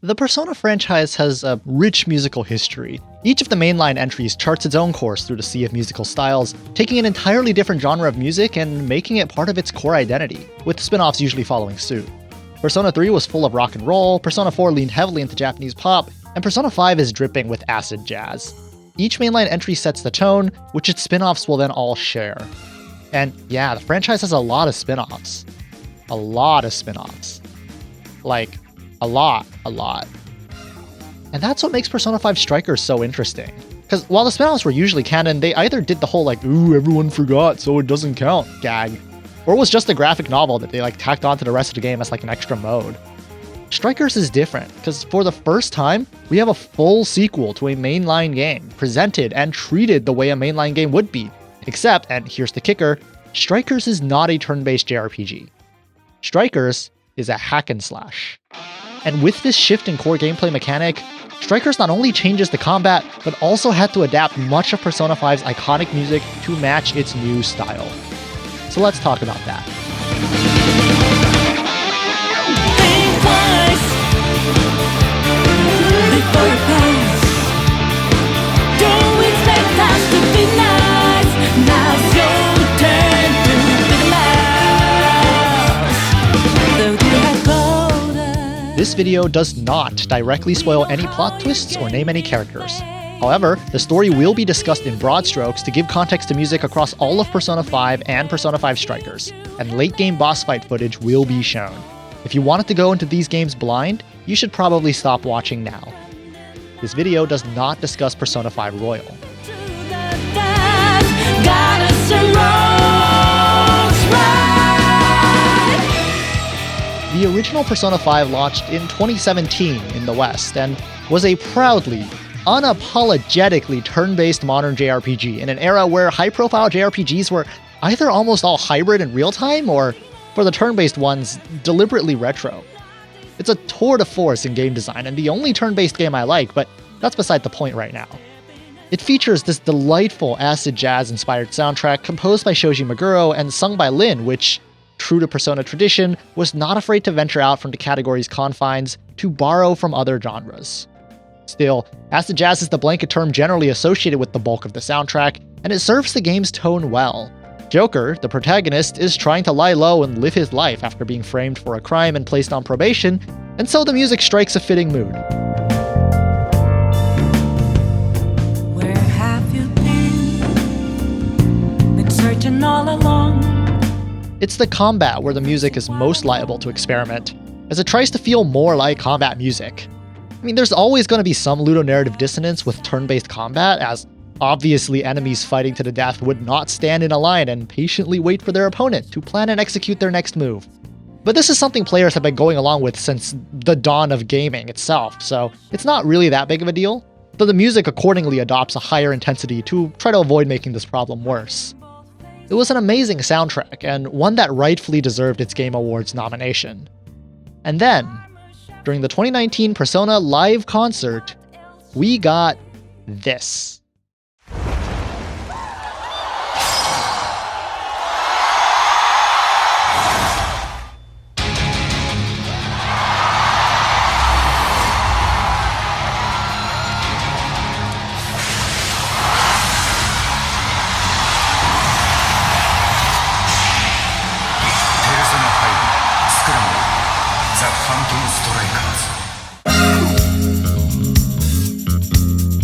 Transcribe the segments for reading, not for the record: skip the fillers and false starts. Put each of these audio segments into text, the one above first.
The Persona franchise has a rich musical history. Each of the mainline entries charts its own course through the sea of musical styles, taking an entirely different genre of music and making it part of its core identity, with spin-offs usually following suit. Persona 3 was full of rock and roll, Persona 4 leaned heavily into Japanese pop, and Persona 5 is dripping with acid jazz. Each mainline entry sets the tone, which its spin-offs will then all share. And yeah, the franchise has a lot of spin-offs. A lot of spin-offs. Like, a lot. And that's what makes Persona 5 Strikers so interesting. Because while the spin-offs were usually canon, they either did the whole like, ooh, everyone forgot, so it doesn't count gag, or it was just a graphic novel that they like tacked onto the rest of the game as like an extra mode. Strikers is different, because for the first time, we have a full sequel to a mainline game, presented and treated the way a mainline game would be. Except, and here's the kicker, Strikers is not a turn-based JRPG. Strikers is a hack and slash. And with this shift in core gameplay mechanic, Strikers not only changes the combat, but also had to adapt much of Persona 5's iconic music to match its new style. So let's talk about that. Think twice before you pass. Don't expect us to be nice. Now's your turn to be the last. Though you have golden. This video does not directly spoil any plot twists or name any characters. However, the story will be discussed in broad strokes to give context to music across all of Persona 5 and Persona 5 Strikers, and late-game boss fight footage will be shown. If you wanted to go into these games blind, you should probably stop watching now. This video does not discuss Persona 5 Royal. To the dance, got us some wrongs right. The original Persona 5 launched in 2017 in the West, and was a proudly, unapologetically turn-based modern JRPG in an era where high-profile JRPGs were either almost all hybrid and real-time, or, for the turn-based ones, deliberately retro. It's a tour de force in game design, and the only turn-based game I like, but that's beside the point right now. It features this delightful acid jazz-inspired soundtrack composed by Shoji Meguro and sung by Lin, which, true to Persona tradition, was not afraid to venture out from the category's confines to borrow from other genres. Still, acid jazz is the blanket term generally associated with the bulk of the soundtrack, and it serves the game's tone well. Joker, the protagonist, is trying to lie low and live his life after being framed for a crime and placed on probation, and so the music strikes a fitting mood. Where have you been searching all along? It's the combat where the music is most liable to experiment, as it tries to feel more like combat music. I mean, there's always going to be some ludonarrative dissonance with turn-based combat, as obviously enemies fighting to the death would not stand in a line and patiently wait for their opponent to plan and execute their next move. But this is something players have been going along with since the dawn of gaming itself, so it's not really that big of a deal, though the music accordingly adopts a higher intensity to try to avoid making this problem worse. It was an amazing soundtrack, and one that rightfully deserved its Game Awards nomination. And then, during the 2019 Persona Live concert, we got this.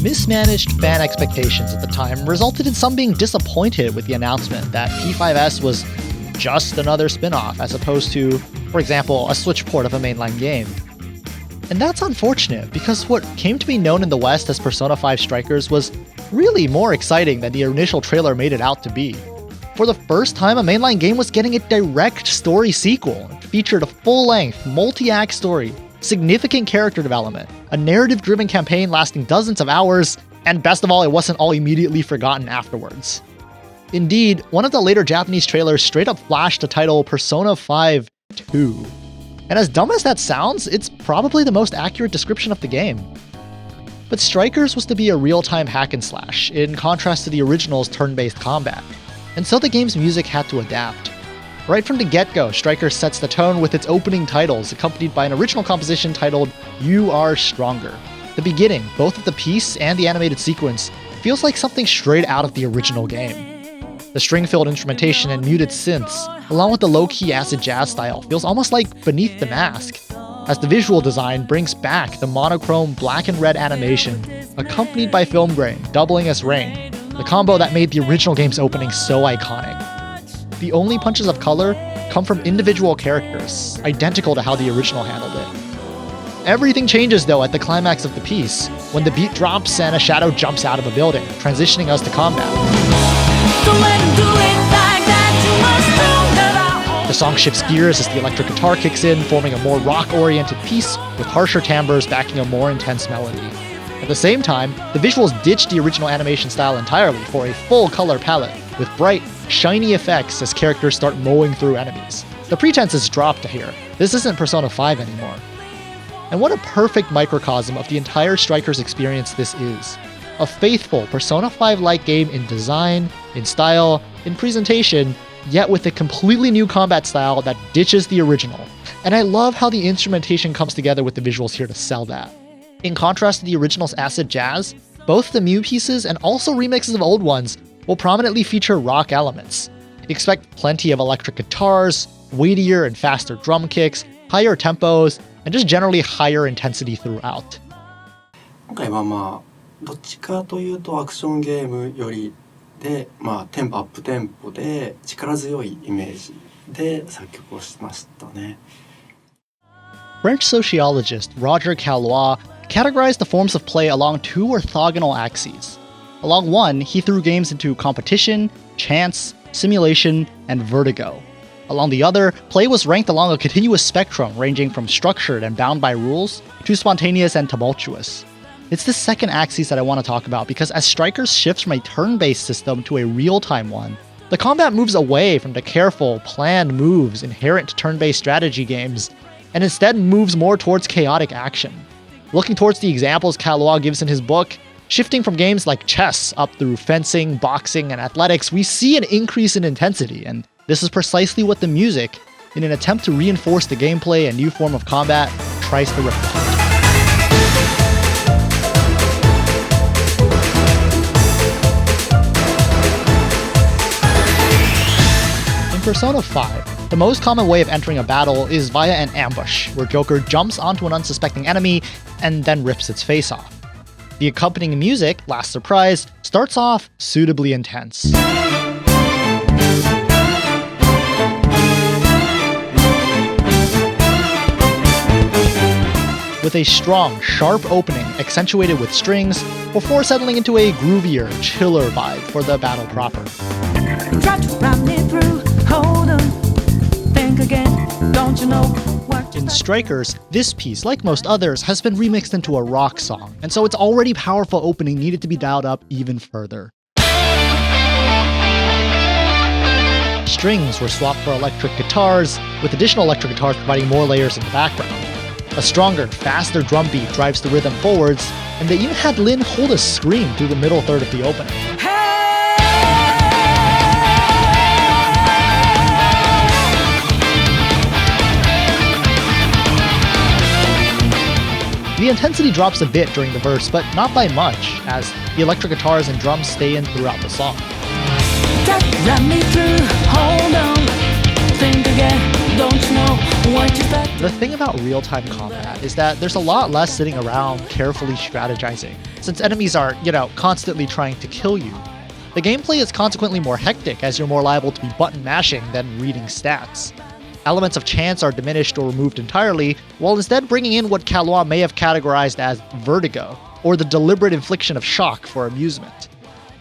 Mismanaged fan expectations at the time resulted in some being disappointed with the announcement that P5S was just another spin-off as opposed to, for example, a Switch port of a mainline game. And that's unfortunate because what came to be known in the West as Persona 5 Strikers was really more exciting than the initial trailer made it out to be. For the first time, a mainline game was getting a direct story sequel. It featured a full-length, multi-act story, significant character development, a narrative-driven campaign lasting dozens of hours, and best of all, it wasn't all immediately forgotten afterwards. Indeed, one of the later Japanese trailers straight up flashed the title Persona 5 2. And as dumb as that sounds, it's probably the most accurate description of the game. But Strikers was to be a real-time hack and slash, in contrast to the original's turn-based combat, and so the game's music had to adapt. Right from the get-go, Strikers sets the tone with its opening titles, accompanied by an original composition titled You Are Stronger. The beginning, both of the piece and the animated sequence, feels like something straight out of the original game. The string-filled instrumentation and muted synths, along with the low-key acid jazz style, feels almost like Beneath the Mask, as the visual design brings back the monochrome black and red animation, accompanied by film grain, doubling as rain, the combo that made the original game's opening so iconic. The only punches of color come from individual characters, identical to how the original handled it. Everything changes though at the climax of the piece, when the beat drops and a shadow jumps out of a building, transitioning us to combat. The song shifts gears as the electric guitar kicks in, forming a more rock-oriented piece with harsher timbres backing a more intense melody. At the same time, the visuals ditch the original animation style entirely for a full color palette, with bright, shiny effects as characters start mowing through enemies. The pretense is dropped here. This isn't Persona 5 anymore. And what a perfect microcosm of the entire Strikers experience this is. A faithful Persona 5-like game in design, in style, in presentation, yet with a completely new combat style that ditches the original. And I love how the instrumentation comes together with the visuals here to sell that. In contrast to the original's acid jazz, both the new pieces and also remixes of old ones will prominently feature rock elements. Expect plenty of electric guitars, weightier and faster drum kicks, higher tempos, and just generally higher intensity throughout. 今回はどっちかというとアクションゲームよりで、テンポアップテンポで力強いイメージで作曲をしましたね。French sociologist Roger Calois categorized the forms of play along two orthogonal axes. Along one, he threw games into competition, chance, simulation, and vertigo. Along the other, play was ranked along a continuous spectrum ranging from structured and bound by rules to spontaneous and tumultuous. It's this second axis that I want to talk about because as Strikers shifts from a turn-based system to a real-time one, the combat moves away from the careful, planned moves inherent to turn-based strategy games, and instead moves more towards chaotic action. Looking towards the examples Calois gives in his book, shifting from games like chess up through fencing, boxing, and athletics, we see an increase in intensity, and this is precisely what the music, in an attempt to reinforce the gameplay and new form of combat, tries to reflect. In Persona 5, the most common way of entering a battle is via an ambush, where Joker jumps onto an unsuspecting enemy and then rips its face off. The accompanying music, Last Surprise, starts off suitably intense. With a strong, sharp opening accentuated with strings, before settling into a groovier, chiller vibe for the battle proper. Try to run me through, hold on, think again, don't you know what In Strikers, this piece, like most others, has been remixed into a rock song, and so its already powerful opening needed to be dialed up even further. Strings were swapped for electric guitars, with additional electric guitars providing more layers in the background. A stronger, faster drum beat drives the rhythm forwards, and they even had Lyn hold a scream through the middle third of the opening. The intensity drops a bit during the verse, but not by much, as the electric guitars and drums stay in throughout the song. run me through, hold on, think again, don't you know what you said? The thing about real-time combat is that there's a lot less sitting around carefully strategizing, since enemies are, constantly trying to kill you. The gameplay is consequently more hectic as you're more liable to be button mashing than reading stats. Elements of chance are diminished or removed entirely, while instead bringing in what Calois may have categorized as vertigo, or the deliberate infliction of shock for amusement.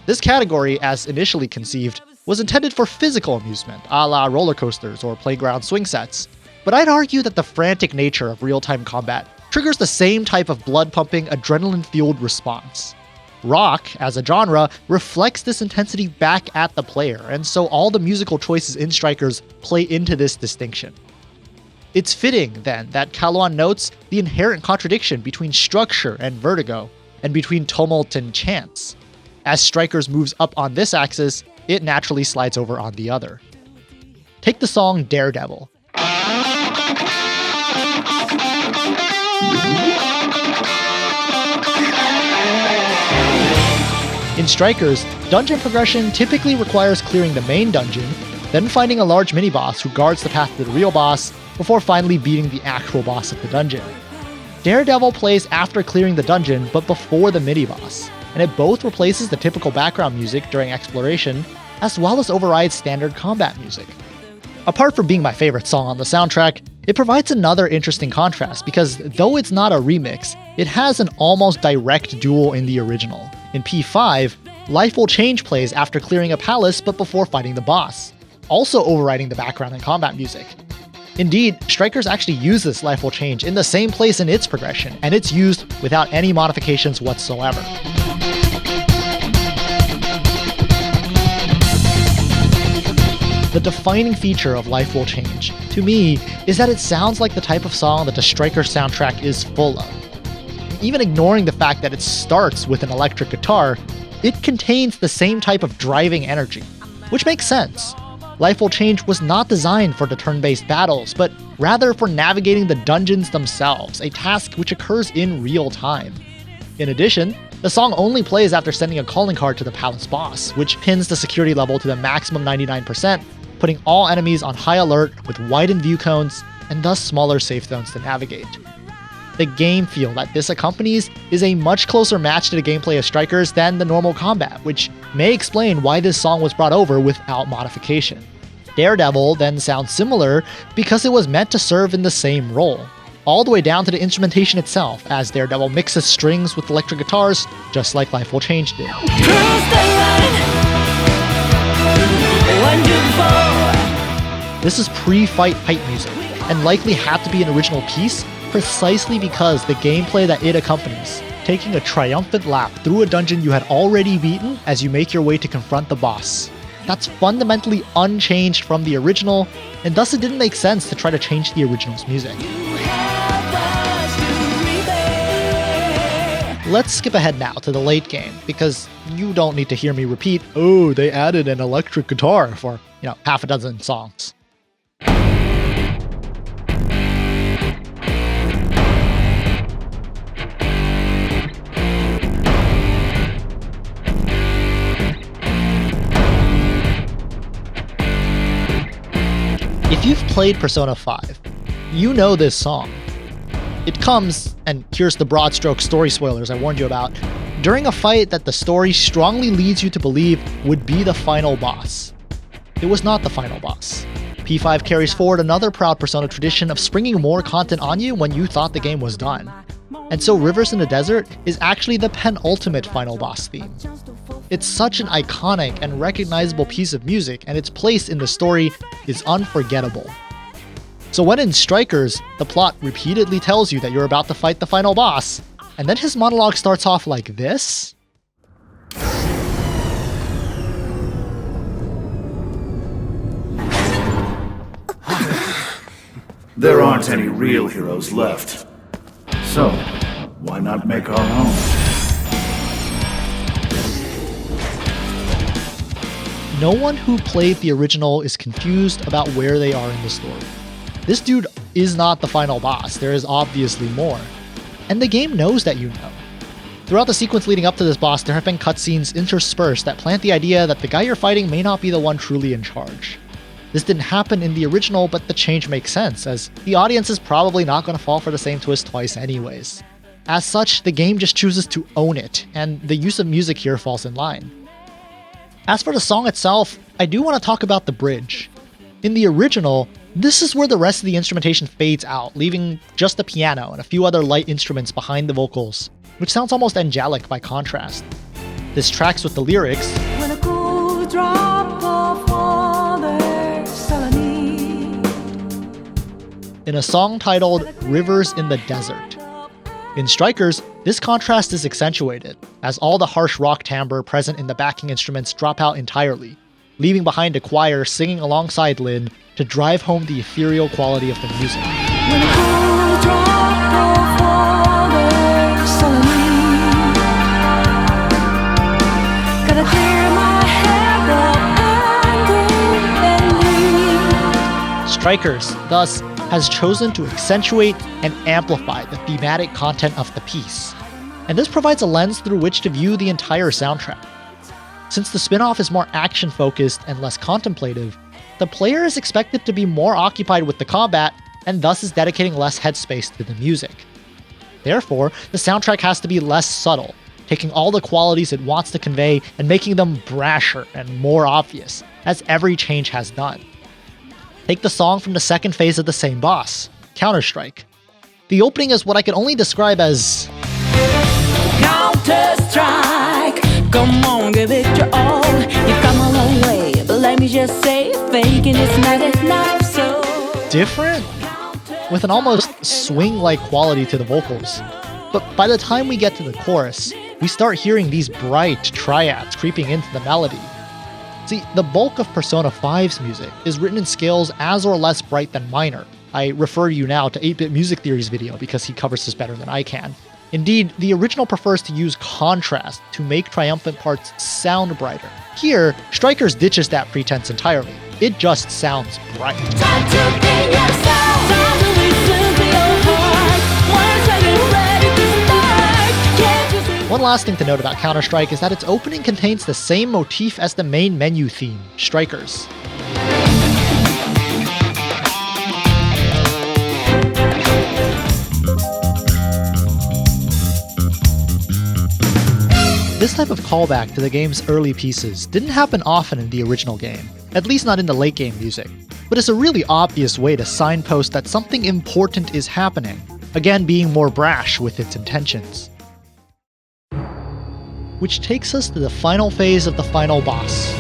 This category, as initially conceived, was intended for physical amusement, a la roller coasters or playground swing sets. But I'd argue that the frantic nature of real-time combat triggers the same type of blood-pumping, adrenaline-fueled response. Rock, as a genre, reflects this intensity back at the player, and so all the musical choices in Strikers play into this distinction. It's fitting, then, that Calois notes the inherent contradiction between structure and vertigo, and between tumult and chance. As Strikers moves up on this axis, it naturally slides over on the other. Take the song Daredevil. In Strikers, dungeon progression typically requires clearing the main dungeon, then finding a large mini-boss who guards the path to the real boss, before finally beating the actual boss of the dungeon. Daredevil plays after clearing the dungeon, but before the mini-boss, and it both replaces the typical background music during exploration, as well as overrides standard combat music. Apart from being my favorite song on the soundtrack, it provides another interesting contrast because though it's not a remix, it has an almost direct duel in the original. In P5, Life Will Change plays after clearing a palace but before fighting the boss, also overriding the background and combat music. Indeed, Strikers actually uses Life Will Change in the same place in its progression, and it's used without any modifications whatsoever. The defining feature of Life Will Change, to me, is that it sounds like the type of song that the Strikers soundtrack is full of. Even ignoring the fact that it starts with an electric guitar, it contains the same type of driving energy, which makes sense. Life Will Change was not designed for the turn-based battles, but rather for navigating the dungeons themselves, a task which occurs in real time. In addition, the song only plays after sending a calling card to the palace boss, which pins the security level to the maximum 99%, putting all enemies on high alert with widened view cones and thus smaller safe zones to navigate. The game feel that this accompanies is a much closer match to the gameplay of Strikers than the normal combat, which may explain why this song was brought over without modification. Daredevil then sounds similar because it was meant to serve in the same role, all the way down to the instrumentation itself, as Daredevil mixes strings with electric guitars, just like Life Will Change did. This is pre-fight hype music, and likely had to be an original piece precisely because the gameplay that it accompanies, taking a triumphant lap through a dungeon you had already beaten as you make your way to confront the boss. That's fundamentally unchanged from the original, and thus it didn't make sense to try to change the original's music. Let's skip ahead now to the late game, because you don't need to hear me repeat, oh, they added an electric guitar for, half a dozen songs. If you've played Persona 5, you know this song. It comes, and here's the broad stroke story spoilers I warned you about, during a fight that the story strongly leads you to believe would be the final boss. It was not the final boss. P5 carries forward another proud Persona tradition of springing more content on you when you thought the game was done. And so Rivers in the Desert is actually the penultimate final boss theme. It's such an iconic and recognizable piece of music, and its place in the story is unforgettable. So when in Strikers, the plot repeatedly tells you that you're about to fight the final boss, and then his monologue starts off like this. There aren't any real heroes left. So, why not make our own? No one who played the original is confused about where they are in the story. This dude is not the final boss, there is obviously more. And the game knows that you know. Throughout the sequence leading up to this boss, there have been cutscenes interspersed that plant the idea that the guy you're fighting may not be the one truly in charge. This didn't happen in the original, but the change makes sense, as the audience is probably not going to fall for the same twist twice anyways. As such, the game just chooses to own it, and the use of music here falls in line. As for the song itself, I do want to talk about the bridge. In the original, this is where the rest of the instrumentation fades out, leaving just the piano and a few other light instruments behind the vocals, which sounds almost angelic by contrast. This tracks with the lyrics, When a cool drop of water suddenly in a song titled Rivers in the Desert. In Strikers, this contrast is accentuated, as all the harsh rock timbre present in the backing instruments drop out entirely, leaving behind a choir singing alongside Lyn to drive home the ethereal quality of the music. When a cool drop of water suddenly gotta clear my head up and go and leave. Strikers, thus, has chosen to accentuate and amplify the thematic content of the piece. And this provides a lens through which to view the entire soundtrack. Since the spin-off is more action-focused and less contemplative, the player is expected to be more occupied with the combat and thus is dedicating less headspace to the music. Therefore, the soundtrack has to be less subtle, taking all the qualities it wants to convey and making them brasher and more obvious, as every change has done. Take the song from the second phase of the same boss, Counter-Strike. The opening is what I can only describe as Counter-Strike, come on, give it your all. You've come a long way, but let me just say, faking is not enough, so different, with an almost swing-like quality to the vocals. But by the time we get to the chorus, we start hearing these bright triads creeping into the melody. See, the bulk of Persona 5's music is written in scales as or less bright than minor. I refer you now to 8-Bit Music Theory's video because he covers this better than I can. Indeed, the original prefers to use contrast to make triumphant parts sound brighter. Here, Strikers ditches that pretense entirely. It just sounds bright. time to be yourself. Time to listen to your heart. Once I get ready to start, can't you see? One last thing to note about Counter-Strike is that its opening contains the same motif as the main menu theme, Strikers. This type of callback to the game's early pieces didn't happen often in the original game, at least not in the late game music, but it's a really obvious way to signpost that something important is happening, again being more brash with its intentions. Which takes us to the final phase of the final boss.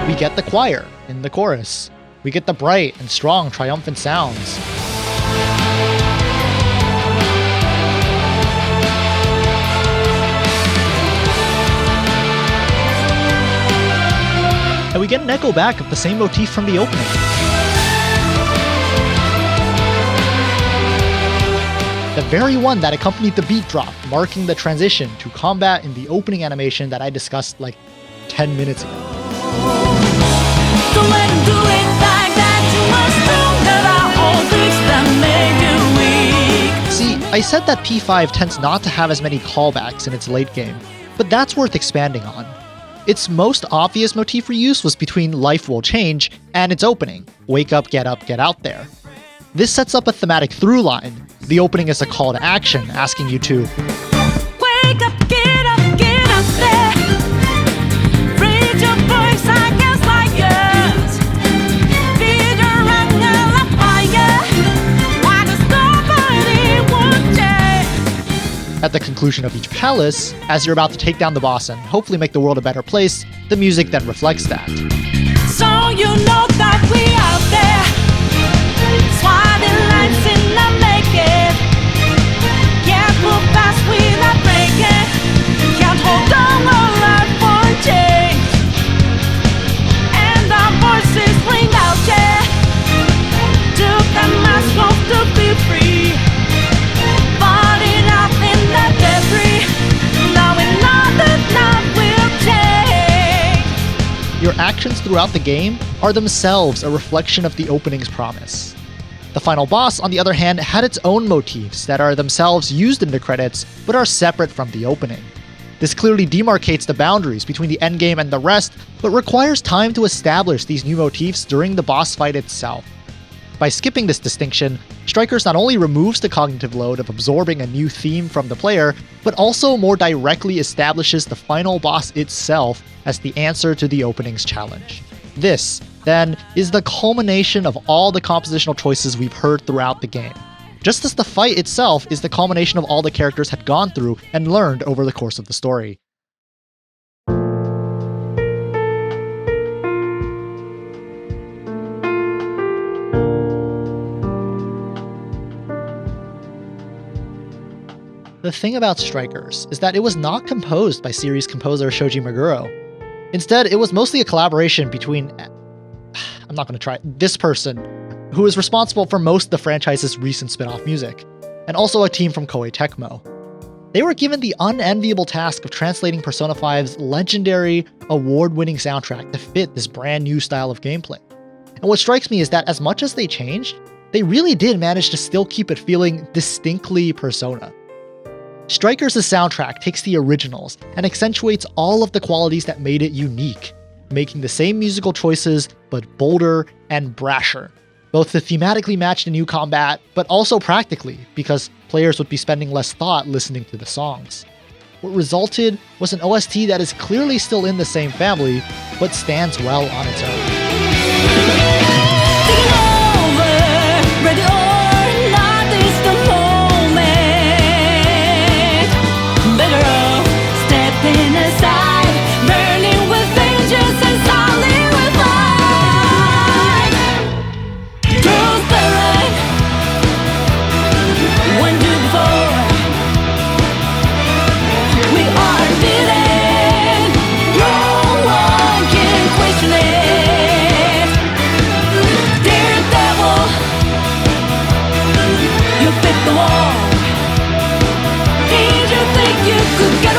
We get the choir in the chorus. We get the bright and strong triumphant sounds. And we get an echo back of the same motif from the opening. The very one that accompanied the beat drop, marking the transition to combat in the opening animation that I discussed like 10 minutes ago. Don't let 'em do it like that. You must know that all things that make you weak. See, I said that P5 tends not to have as many callbacks in its late game, but that's worth expanding on. Its most obvious motif for use was between Life Will Change and its opening, Wake Up, Get Out There. This sets up a thematic through line. The opening is a call to action, asking you to Wake up there. Raise your voice against liars. Feed your anger like fire. Why does nobody want you? At the conclusion of each palace, as you're about to take down the boss and hopefully make the world a better place, the music then reflects that. So you know that we out there. Swatting lines in the making. Can't move fast without breaking. Can't hold on our life for change. And our voices ring out, yeah. Took a mask off to be free. Falling out in the debris. Now we know that now will change. Your actions throughout the game are themselves a reflection of the opening's promise. The final boss, on the other hand, had its own motifs that are themselves used in the credits, but are separate from the opening. This clearly demarcates the boundaries between the endgame and the rest, but requires time to establish these new motifs during the boss fight itself. By skipping this distinction, Strikers not only removes the cognitive load of absorbing a new theme from the player, but also more directly establishes the final boss itself as the answer to the opening's challenge. This, then, is the culmination of all the compositional choices we've heard throughout the game. Just as the fight itself is the culmination of all the characters had gone through and learned over the course of the story. The thing about Strikers is that it was not composed by series composer Shoji Meguro. Instead, it was mostly a collaboration between, I'm not going to try, this person, who is responsible for most of the franchise's recent spin-off music, and also a team from Koei Tecmo. They were given the unenviable task of translating Persona 5's legendary, award-winning soundtrack to fit this brand new style of gameplay. And what strikes me is that as much as they changed, they really did manage to still keep it feeling distinctly Persona. Strikers' soundtrack takes the originals and accentuates all of the qualities that made it unique, making the same musical choices but bolder and brasher, both to thematically match the new combat, but also practically, because players would be spending less thought listening to the songs. What resulted was an OST that is clearly still in the same family, but stands well on its own. Ready or not, it's the moment. Better off stepping aside, burning with vengeance and solid with light. Truth buried, when do before we are beaten. No one can question it. Daredevil, you fit the wall. Did you think you could get